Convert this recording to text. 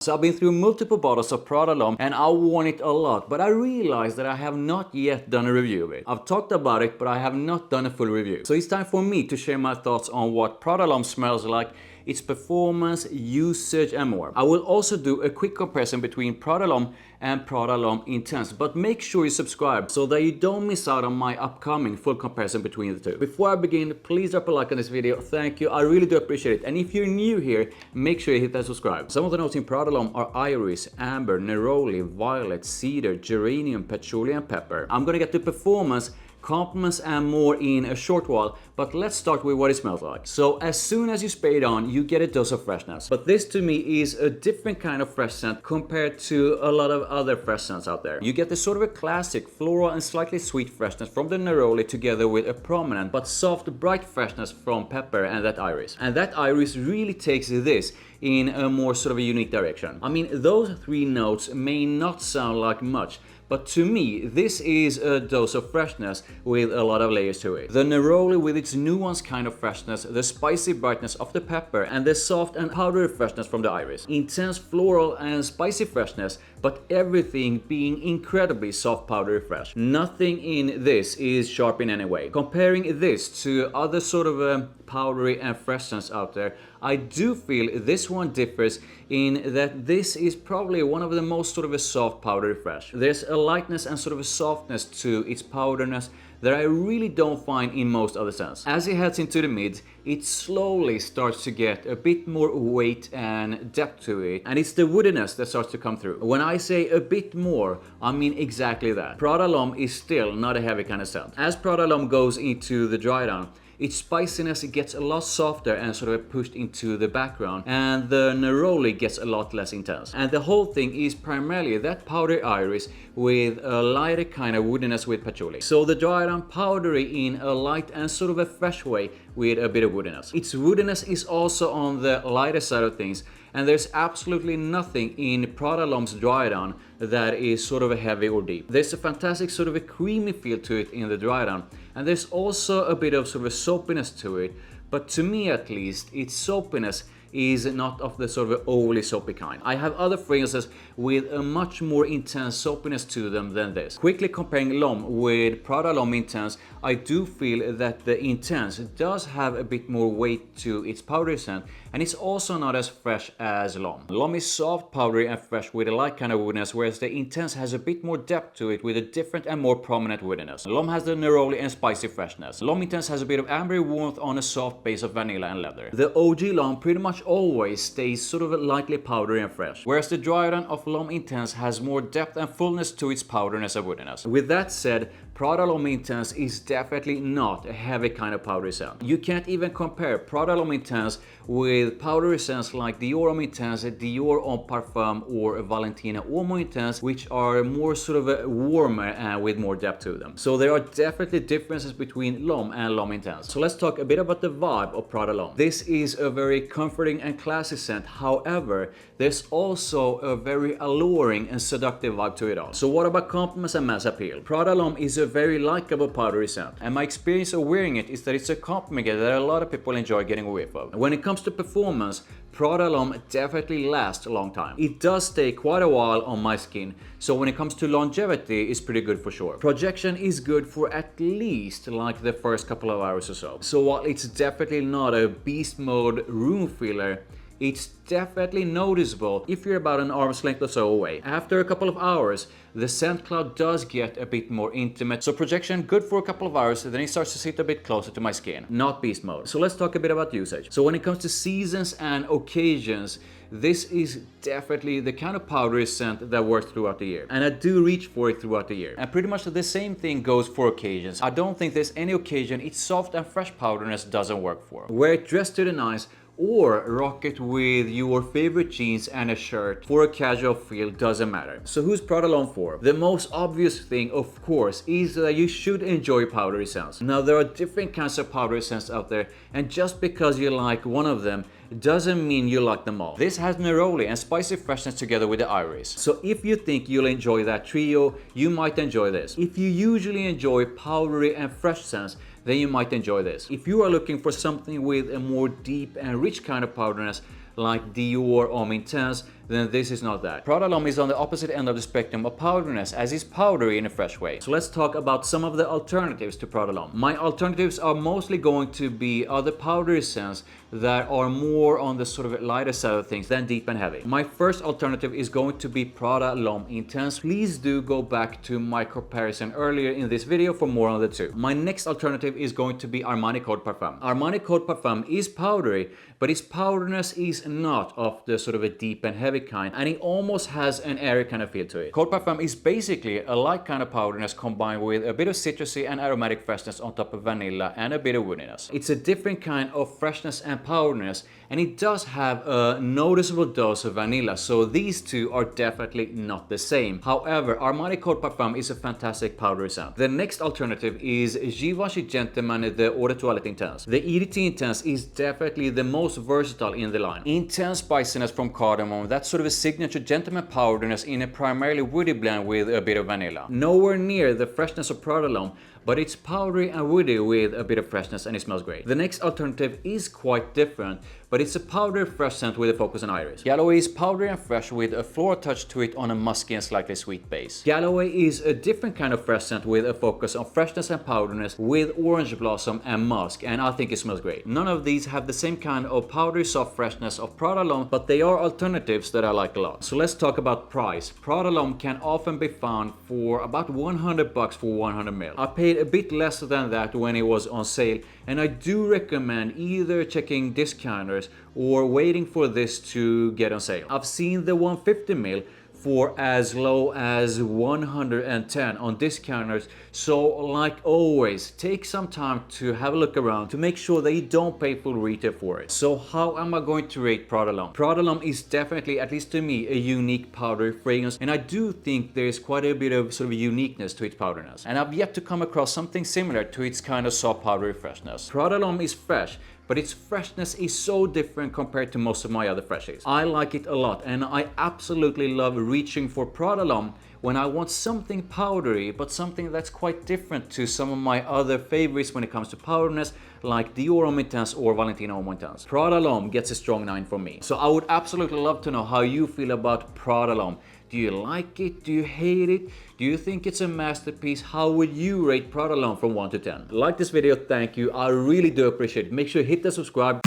So I've been through multiple bottles of Prada L'homme and I've worn it a lot, but I realized that I have not yet done a review of it. I've talked about it, but I have not done a full review. So it's time for me to share my thoughts on what Prada L'homme smells like, its performance, usage and more. I will also do a quick comparison between Prada L'homme and Prada L'homme Intense, but make sure you subscribe so that you don't miss out on my upcoming full comparison between the two. Before I begin, please drop a like on this video, thank you, I really do appreciate it. And if you're new here, make sure you hit that subscribe. Some of the notes in Prada L'homme are iris, amber, neroli, violet, cedar, geranium, patchouli and pepper. I'm gonna get to performance, compliments and more in a short while, but let's start with what it smells like. So as soon as you spray it on, you get a dose of freshness. But this to me is a different kind of fresh scent compared to a lot of other fresh scents out there. You get the sort of a classic floral and slightly sweet freshness from the neroli together with a prominent but soft bright freshness from pepper and that iris. And that iris really takes this in a more sort of a unique direction. I mean, those three notes may not sound like much, but to me, this is a dose of freshness with a lot of layers to it. The neroli with its nuanced kind of freshness, the spicy brightness of the pepper, and the soft and powdery freshness from the iris. Intense floral and spicy freshness, but everything being incredibly soft, powdery fresh. Nothing in this is sharp in any way. Comparing this to other sort of powdery and freshness out there, I do feel this one differs in that this is probably one of the most sort of a soft powdery fresh. There's a lightness and sort of a softness to its powderiness that I really don't find in most other scents. As it heads into the mid, it slowly starts to get a bit more weight and depth to it, and it's the woodiness that starts to come through. When I say a bit more, I mean exactly that. Prada L'homme is still not a heavy kind of scent. As Prada L'homme goes into the dry down, its spiciness gets a lot softer and sort of pushed into the background, and the neroli gets a lot less intense. And the whole thing is primarily that powdery iris with a lighter kind of woodiness with patchouli. So the dry down powdery in a light and sort of a fresh way with a bit of woodiness. Its woodiness is also on the lighter side of things, and there's absolutely nothing in Prada L'homme's dry down that is sort of a heavy or deep. There's a fantastic sort of a creamy feel to it in the dry down, and there's also a bit of sort of a soapiness to it, but to me at least, its soapiness is not of the sort of overly soapy kind. I have other fragrances with a much more intense soapiness to them than this. Quickly comparing L'homme with Prada L'homme Intense, I do feel that the Intense does have a bit more weight to its powdery scent, and it's also not as fresh as L'homme. L'homme is soft, powdery and fresh with a light kind of woodiness, whereas the Intense has a bit more depth to it with a different and more prominent woodiness. L'homme has the neroli and spicy freshness. L'homme Intense has a bit of ambery warmth on a soft base of vanilla and leather. The OG L'homme pretty much always stays sort of lightly powdery and fresh, whereas the dry down of L'homme Intense has more depth and fullness to its powderiness and woodiness. With that said, Prada L'homme Intense is definitely not a heavy kind of powdery scent. You can't even compare Prada L'homme Intense with powdery scents like Dior Homme Intense, Dior Homme Parfum or Valentino Uomo Intense, which are more sort of a warmer and with more depth to them. So there are definitely differences between L'homme and L'homme Intense. So let's talk a bit about the vibe of Prada L'homme. This is a very comforting and classy scent. However, there's also a very alluring and seductive vibe to it all. So what about compliments and mass appeal? Prada L'homme is a very likable powdery scent, and my experience of wearing it is that it's a compliment that a lot of people enjoy getting away from. When it comes to performance, Prada L'homme definitely lasts a long time. It does stay quite a while on my skin, so when it comes to longevity, it's pretty good for sure. Projection is good for at least like the first couple of hours or so. So while it's definitely not a beast mode room filler, it's definitely noticeable if you're about an arm's length or so away. After a couple of hours, the scent cloud does get a bit more intimate. So projection, good for a couple of hours, then it starts to sit a bit closer to my skin. Not beast mode. So let's talk a bit about usage. So when it comes to seasons and occasions, this is definitely the kind of powdery scent that works throughout the year. And I do reach for it throughout the year. And pretty much the same thing goes for occasions. I don't think there's any occasion its soft and fresh powderiness doesn't work for. Wear it dressed to the nines, or rock it with your favorite jeans and a shirt for a casual feel, doesn't matter. So who's Prada L'homme for? The most obvious thing, of course, is that you should enjoy powdery scents. Now there are different kinds of powdery scents out there, and just because you like one of them doesn't mean you like them all. This has neroli and spicy freshness together with the iris. So if you think you'll enjoy that trio, you might enjoy this. If you usually enjoy powdery and fresh scents, then you might enjoy this. If you are looking for something with a more deep and rich kind of powderiness, like Dior Homme Intense, then this is not that. Prada L'homme is on the opposite end of the spectrum of powderiness, as is Powdery in a fresh way. So let's talk about some of the alternatives to Prada L'homme. My alternatives are mostly going to be other powdery scents that are more on the sort of lighter side of things than deep and heavy. My first alternative is going to be Prada L'homme Intense. Please do go back to my comparison earlier in this video for more on the two. My next alternative is going to be Armani Code Parfum. Armani Code Parfum is powdery, but its powderiness is not of the sort of a deep and heavy kind, and it almost has an airy kind of feel to it. Code Parfum is basically a light kind of powderiness combined with a bit of citrusy and aromatic freshness on top of vanilla and a bit of woodiness. It's a different kind of freshness and powderiness, and it does have a noticeable dose of vanilla, so these two are definitely not the same. However, Armani Code Parfum is a fantastic powdery scent. The next alternative is Givenchy Gentleman the Eau de Toilette Intense. The EDT Intense is definitely the most versatile in the line. Intense spiciness from cardamom, that's sort of a signature gentleman powderiness in a primarily woody blend with a bit of vanilla. Nowhere near the freshness of Prada L'homme, but it's powdery and woody with a bit of freshness, and it smells great. The next alternative is quite different, but it's a powdery fresh scent with a focus on iris. Galloway is powdery and fresh with a floral touch to it on a musky and slightly sweet base. Galloway is a different kind of fresh scent with a focus on freshness and powderiness with orange blossom and musk, and I think it smells great. None of these have the same kind of powdery soft freshness of Prada L'homme, but they are alternatives that I like a lot. So let's talk about price. Prada L'homme can often be found for about $100 for 100 ml. I paid a bit less than that when it was on sale, and I do recommend either checking discounters or waiting for this to get on sale. I've seen the 150 ml for as low as 110 on discounters, so like always, take some time to have a look around to make sure that you don't pay full retail for it. So how am I going to rate Prada L'homme? Prada L'homme is definitely, at least to me, a unique powdery fragrance, and I do think there is quite a bit of sort of uniqueness to its powderiness, and I've yet to come across something similar to its kind of soft powdery freshness. Prada L'homme is fresh, but its freshness is so different compared to most of my other freshies. I like it a lot, and I absolutely love reaching for Prada L'homme when I want something powdery, but something that's quite different to some of my other favorites when it comes to powderiness, like Dior Homme Intense or Valentino Homme Intense. Prada L'homme gets a strong 9 from me. So I would absolutely love to know how you feel about Prada L'homme. Do you like it? Do you hate it? Do you think it's a masterpiece? How would you rate Prada L'homme from 1 to 10? Like this video, thank you. I really do appreciate it. Make sure you hit the subscribe.